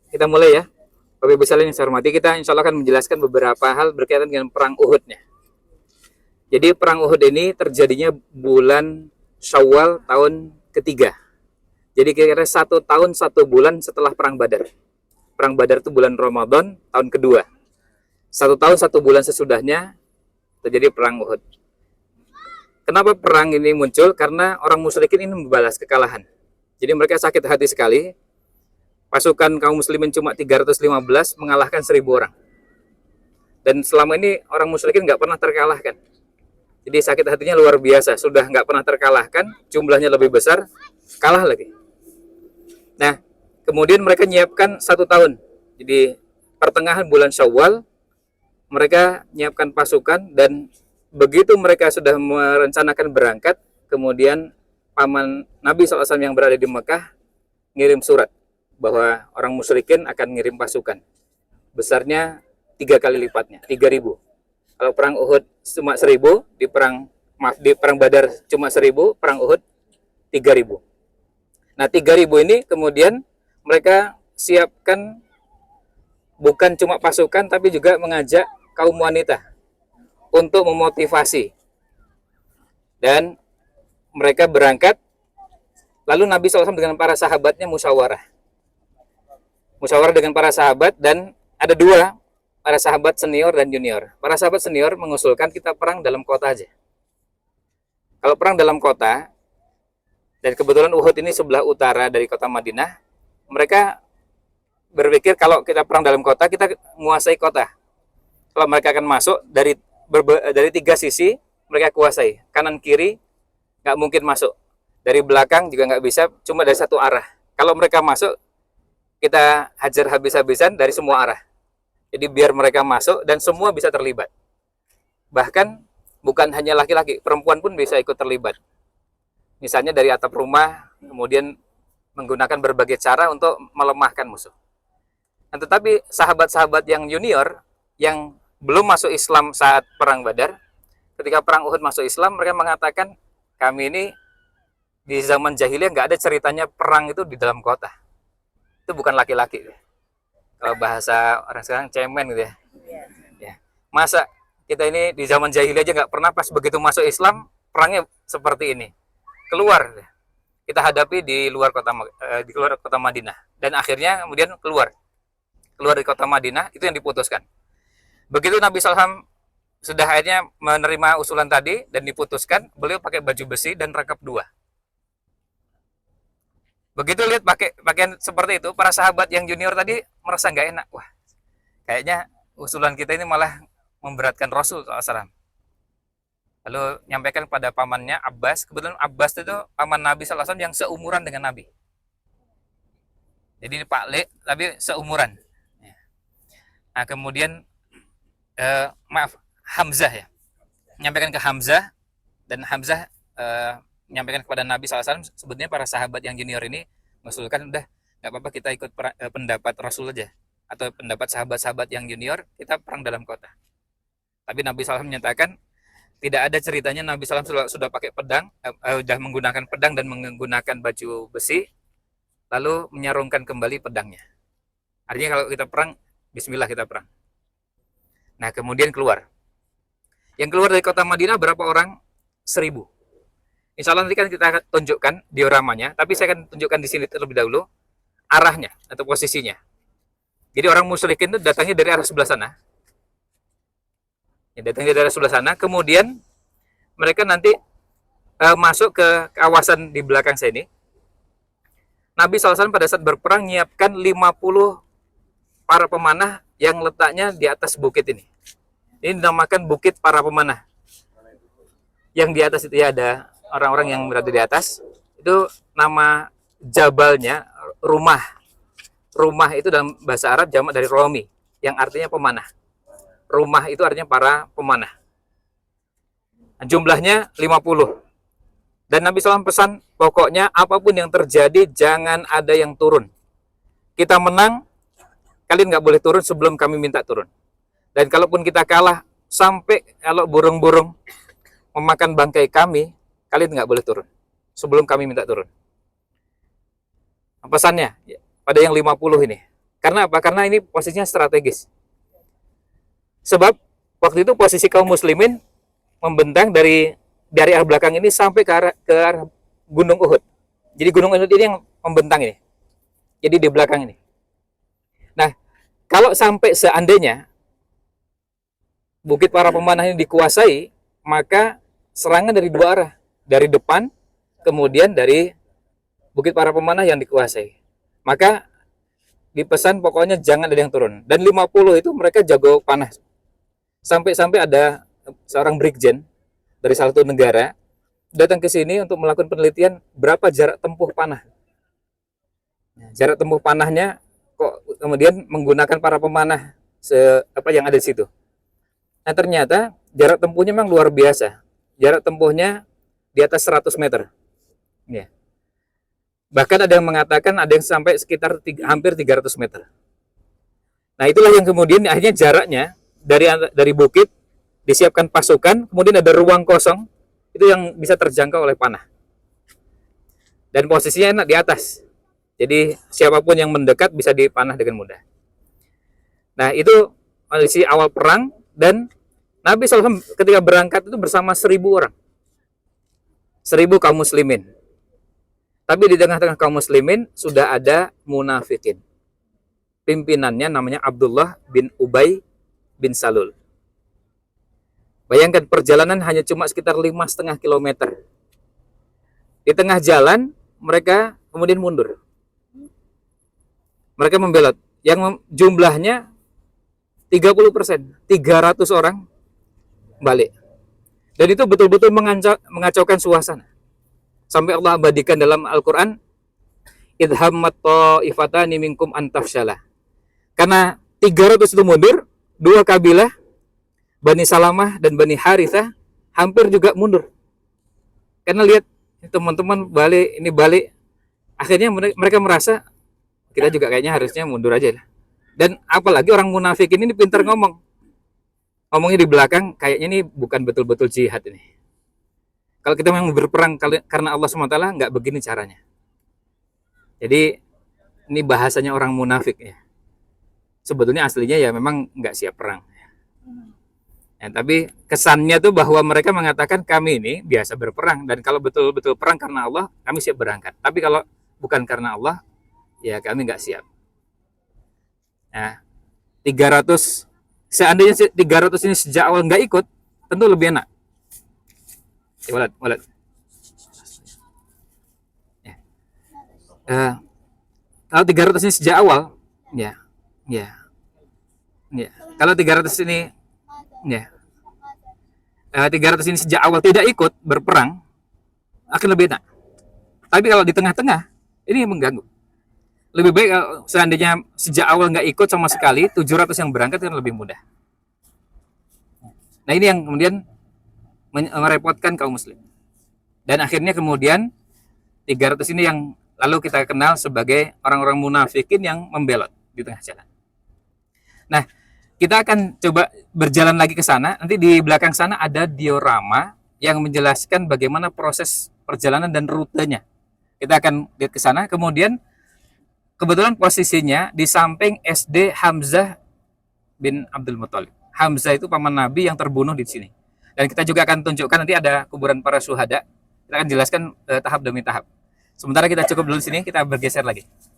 kita mulai ya. Bapak Ibu sekalian yang saya hormati, kita insya Allah akan menjelaskan beberapa hal berkaitan dengan perang Uhudnya. Jadi perang Uhud ini terjadinya bulan Syawal tahun ketiga. Jadi kira-kira 1 tahun 1 bulan setelah perang Badar. Perang Badar itu bulan Ramadan tahun kedua. 1 tahun 1 bulan sesudahnya terjadi perang Uhud. Kenapa perang ini muncul? Karena orang musyrikin ini membalas kekalahan. Jadi mereka sakit hati sekali. Pasukan kaum muslimin cuma 315 mengalahkan 1000 orang. Dan selama ini orang musyrikin nggak pernah terkalahkan. Jadi sakit hatinya luar biasa. Sudah nggak pernah terkalahkan, jumlahnya lebih besar, kalah lagi. Nah, kemudian mereka nyiapkan 1 tahun. Jadi pertengahan bulan Syawal, mereka nyiapkan pasukan dan begitu mereka sudah merencanakan berangkat, kemudian paman Nabi SAW yang berada di Mekah ngirim surat bahwa orang musyrikin akan ngirim pasukan. Besarnya 3 kali lipatnya, 3000. Kalau perang Uhud cuma 1000, di perang Badar cuma 1000, perang Uhud 3000. Nah, 3000 ini kemudian mereka siapkan bukan cuma pasukan tapi juga mengajak kaum wanita untuk memotivasi. Dan mereka berangkat, lalu Nabi SAW dengan para sahabatnya musyawarah dengan para sahabat, dan ada 2, para sahabat senior dan junior. Para sahabat senior mengusulkan kita perang dalam kota aja. Kalau perang dalam kota, dan kebetulan Uhud ini sebelah utara dari kota Madinah, mereka berpikir kalau kita perang dalam kota, kita menguasai kota. Kalau mereka akan masuk dari 3 sisi, mereka kuasai. Kanan kiri nggak mungkin masuk. Dari belakang juga nggak bisa, cuma dari satu arah. Kalau mereka masuk, kita hajar habis-habisan dari semua arah. Jadi biar mereka masuk dan semua bisa terlibat. Bahkan bukan hanya laki-laki, perempuan pun bisa ikut terlibat. Misalnya dari atap rumah, kemudian menggunakan berbagai cara untuk melemahkan musuh. Nah, tetapi sahabat-sahabat yang junior, yang belum masuk Islam saat perang Badar, ketika perang Uhud masuk Islam, mereka mengatakan, kami ini di zaman jahiliyah nggak ada ceritanya perang itu di dalam kota. Itu bukan laki-laki. Kalau bahasa orang sekarang cemen gitu ya. Ya. Masa kita ini di zaman jahiliyah aja nggak pernah, pas begitu masuk Islam perangnya seperti ini. Keluar, kita hadapi di luar kota Madinah, dan akhirnya kemudian keluar dari kota Madinah, itu yang diputuskan. Begitu Nabi SAW sudah akhirnya menerima usulan tadi dan diputuskan, beliau pakai baju besi dan rangkap 2. Begitu lihat pakai pakaian seperti itu, para sahabat yang junior tadi merasa nggak enak. Wah, kayaknya usulan kita ini malah memberatkan Rasul SAW. Lalu nyampaikan pada pamannya Abbas. Kebetulan Abbas itu paman Nabi SAW yang seumuran dengan Nabi. Jadi ini Pak Le, tapi seumuran. Nah, kemudian Hamzah ya, nyampaikan ke Hamzah, dan Hamzah menyampaikan kepada Nabi SAW. Sebetulnya para sahabat yang junior ini mengusulkan, udah nggak apa-apa kita ikut pendapat Rasul aja, atau pendapat sahabat-sahabat yang junior, kita perang dalam kota. Tapi Nabi SAW menyatakan tidak ada ceritanya Nabi SAW sudah pakai pedang, sudah menggunakan pedang dan menggunakan baju besi, lalu menyarungkan kembali pedangnya. Artinya kalau kita perang, bismillah kita perang. Nah, kemudian keluar. Yang keluar dari kota Madinah berapa orang? 1000. Insya Allah nanti kan kita akan tunjukkan dioramanya, tapi saya akan tunjukkan di sini terlebih dahulu arahnya atau posisinya. Jadi orang musyrikin itu datangnya dari arah sebelah sana. Ya, datangnya dari arah sebelah sana, kemudian mereka nanti masuk ke kawasan di belakang saya ini. Nabi SAW pada saat berperang menyiapkan 50 para pemanah yang letaknya di atas bukit ini. Ini dinamakan Bukit Para Pemanah. Yang di atas itu ya ada orang-orang yang berada di atas, itu nama jabalnya Rumah. Rumah itu dalam bahasa Arab jamak dari Romi, yang artinya pemanah. Rumah itu artinya para pemanah. Jumlahnya 50. Dan Nabi SAW pesan, pokoknya apapun yang terjadi jangan ada yang turun. Kita menang, kalian nggak boleh turun sebelum kami minta turun. Dan kalaupun kita kalah, sampai kalau burung-burung memakan bangkai kami, kalian nggak boleh turun sebelum kami minta turun. Pesannya pada yang 50 ini. Karena apa? Karena ini posisinya strategis. Sebab waktu itu posisi kaum muslimin membentang dari arah belakang ini sampai ke arah Gunung Uhud. Jadi Gunung Uhud ini yang membentang ini. Jadi di belakang ini. Nah, kalau sampai seandainya Bukit Para Pemanah ini dikuasai, maka serangan dari dua arah, dari depan, kemudian dari Bukit Para Pemanah yang dikuasai. Maka dipesan pokoknya jangan ada yang turun. Dan 50 itu mereka jago panah. Sampai-sampai ada seorang brigjen dari salah satu negara datang ke sini untuk melakukan penelitian berapa jarak tempuh panah. Jarak tempuh panahnya kok kemudian menggunakan para pemanah yang ada di situ. Nah, ternyata jarak tempuhnya memang luar biasa. Jarak tempuhnya di atas 100 meter. Ya. Bahkan ada yang mengatakan ada yang sampai sekitar hampir 300 meter. Nah, itulah yang kemudian akhirnya jaraknya dari bukit disiapkan pasukan, kemudian ada ruang kosong, itu yang bisa terjangkau oleh panah. Dan posisinya enak di atas. Jadi siapapun yang mendekat bisa dipanah dengan mudah. Nah, itu kondisi awal perang, dan Nabi SAW ketika berangkat itu bersama 1.000 orang. 1.000 kaum muslimin. Tapi di tengah-tengah kaum muslimin sudah ada munafikin. Pimpinannya namanya Abdullah bin Ubay bin Salul. Bayangkan perjalanan hanya cuma sekitar 5,5 kilometer. Di tengah jalan mereka kemudian mundur. Mereka membelot. Yang jumlahnya 30%, 300 orang balik. Dan itu betul-betul mengacaukan suasana. Sampai Allah abadikan dalam Al-Quran, idhammat ta'ifatani minkum antafsyalah. Karena 300 itu mundur, dua kabilah, Bani Salamah dan Bani Harithah, hampir juga mundur. Karena lihat, teman-teman balik. Akhirnya mereka merasa, kita juga kayaknya harusnya mundur aja lah. Dan apalagi orang munafik ini pintar ngomong. Ngomongnya di belakang, kayaknya ini bukan betul-betul jihad ini. Kalau kita memang berperang karena Allah SWT, nggak begini caranya. Jadi, ini bahasanya orang munafik ya. Sebetulnya aslinya ya memang nggak siap perang. Ya, tapi kesannya tuh bahwa mereka mengatakan kami ini biasa berperang, dan kalau betul-betul perang karena Allah, kami siap berangkat. Tapi kalau bukan karena Allah, ya kami nggak siap. Nah, 300, seandainya 300 ini sejak awal nggak ikut, tentu lebih enak. Walad. Ya. Kalau 300 ini sejak awal, ya. Kalau 300 ini, 300 ini sejak awal tidak ikut berperang, akan lebih enak. Tapi kalau di tengah-tengah, ini mengganggu. Lebih baik seandainya sejak awal nggak ikut sama sekali, 700 yang berangkat kan lebih mudah. Nah, ini yang kemudian merepotkan kaum muslim. Dan akhirnya kemudian 300 ini yang lalu kita kenal sebagai orang-orang munafikin yang membelot di tengah jalan. Nah, kita akan coba berjalan lagi ke sana. Nanti di belakang sana ada diorama yang menjelaskan bagaimana proses perjalanan dan rutenya. Kita akan lihat ke sana. Kemudian kebetulan posisinya di samping SD Hamzah bin Abdul Muthalib. Hamzah itu paman Nabi yang terbunuh di sini. Dan kita juga akan tunjukkan nanti ada kuburan para syuhada. Kita akan jelaskan tahap demi tahap. Sementara kita cukup dulu di sini, kita bergeser lagi.